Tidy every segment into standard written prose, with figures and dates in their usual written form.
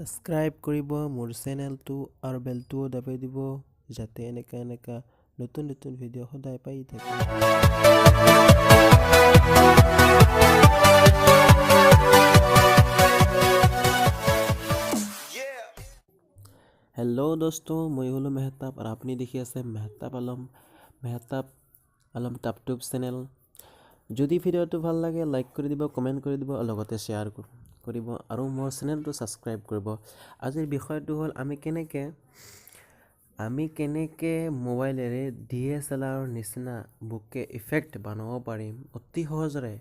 Subscribe করিব মোর চ্যানেলটো আর বেলটো দাবাই দিব যাতে এনেকা নতুন নতুন ভিডিও সদায় পাই থাকে। हेलो दोस्तों, मैं हूँ मेहताब और आपने देखी আছে মেহতাব আলম টাপ টুপ চেনেল। যদি ভিডিওটো ভাল লাগে লাইক কৰি দিব, কমেণ্ট কৰি দিব আৰু লগতে শ্বেয়াৰ কৰিব আৰু মোৰ চেনেলটো ছাবস্ক্ৰাইব কৰিব। আজিৰ বিষয়টো হ'ল আমি কেনেকে মোবাইলেৰে DSLR নিচিনা বুকে ইফেক্ট বনাব পাৰিম অতি সহজৰে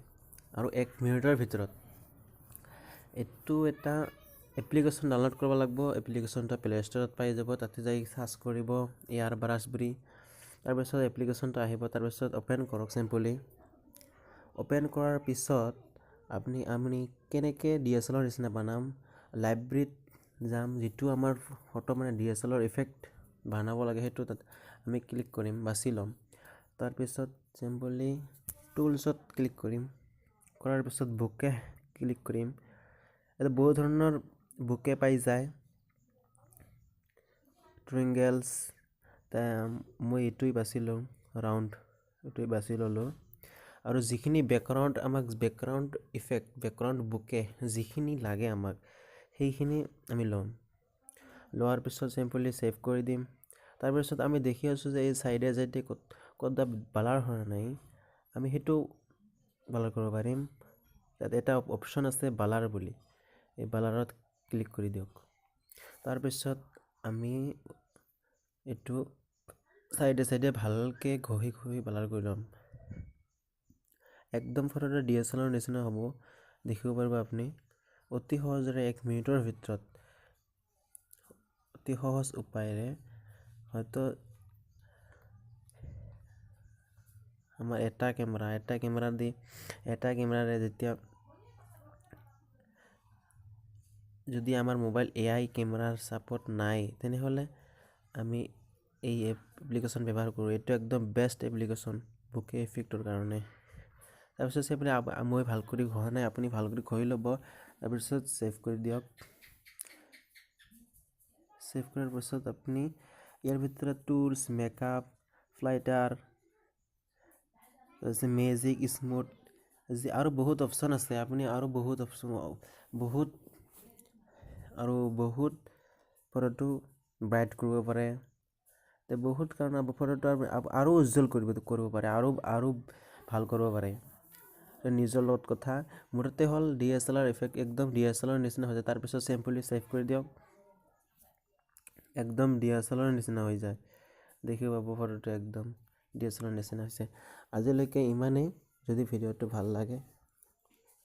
আৰু 1 মিনিটৰ ভিতৰত। এইটো এটা এপ্লিকেশ্যন ডাউনলোড কৰিব লাগিব। এপ্লিকেশ্যনটো প্লে ষ্টৰত পাই যাব, তাতে যাই সাৰ্চ কৰিব ইয়াৰ ব্ৰাছ বুলি। তাৰপিছত এপ্লিকেশ্যনটো আহিব, তাৰপিছত অপেন কৰক। চিম্পলি অপেন কৰাৰ পিছত আমি কেনেকে DSLR নিচিনা বনাম লাইব্ৰেৰীত যাম, যিটো আমাৰ ফটো মানে DSLR ইফেক্ট বনাব লাগে সেইটো তাত আমি ক্লিক কৰিম, বাছি ল'ম। তাৰপিছত চিম্পলি টুলছত ক্লিক কৰিম, কৰাৰ পিছত বুকে ক্লিক কৰিম। এটা বহুত ধৰণৰ বুকে পাই যায়, ট্ৰিংগেলছ। মই এইটোৱে বাছি লওঁ, ৰাউণ্ড এইটোৱে বাছি ল'লোঁ। আৰু যিখিনি আমাক বেকগ্ৰাউণ্ড ইফেক্ট, বেকগ্ৰাউণ্ড বুকে যিখিনি লাগে আমাক সেইখিনি আমি ল'ম। লোৱাৰ পিছত চিম্পলি ছেভ কৰি দিম। তাৰপিছত আমি দেখি আছোঁ যে এই চাইডে ক'ত বালাৰ হোৱা নাই, আমি সেইটো বালাৰ কৰিব পাৰিম। তাত এটা অপশ্যন আছে বালাৰ বুলি, এই বালাৰত ক্লিক কৰি দিয়ক। তাৰপিছত আমি এইটো চাইডে ভালকৈ ঘঁহি বালাৰ কৰি ল'ম। একদম ফটোটো DSLR নিচিনা হ'ব, দেখিব পাৰিব আপুনি অতি সহজৰে 1 মিনিটৰ ভিতৰত, অতি সহজ উপায়েৰে। হয়তো আমাৰ এটা কেমেৰাৰে যেতিয়া যদি আমাৰ মোবাইল AI কেমেৰাৰ ছাপোৰ্ট নাই, তেনেহ'লে আমি এই এপ্লিকেশ্যন ব্যৱহাৰ কৰোঁ। এইটো একদম বেষ্ট এপ্লিকেশ্যন বুকে ইফেক্টৰ কাৰণে। তাৰপিছত মই ভাল কৰি ঘঁহা নাই, আপুনি ভাল কৰি ঘঁহি ল'ব। তাৰপিছত ছেভ কৰি দিয়ক। ছেভ কৰাৰ পিছত আপুনি ইয়াৰ ভিতৰত টুলছ, মেকআপ, ফ্লাইটাৰ, মেজিক, স্মুথ আৰু বহুত অপশ্যন আছে। আপুনি আৰু বহুত ফটোটো ব্ৰাইট কৰিব পাৰে। বহুত কাৰণে ফটোটো আৰু উজ্জ্বল কৰিব পাৰে, আৰু ভাল কৰিব পাৰে। নিজৰ লগত কথা। মুঠতে হ'ল DSLR ইফেক্ট একদম DSLR নিচিনা হৈ যায়। তাৰপিছত চিম্পলি ছেভ কৰি দিয়ক, একদম DSLR নিচিনা হৈ যায়। দেখি পাব ফটোটো একদম DSLR নিচিনা হৈছে। আজিলৈকে ইমানেই। যদি ভিডিঅ'টো ভাল লাগে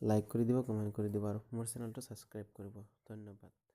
লাইক কৰি দিব, কমেণ্ট কৰি দিব আৰু মোৰ চেনেলটো ছাবস্ক্ৰাইব কৰিব। ধন্যবাদ।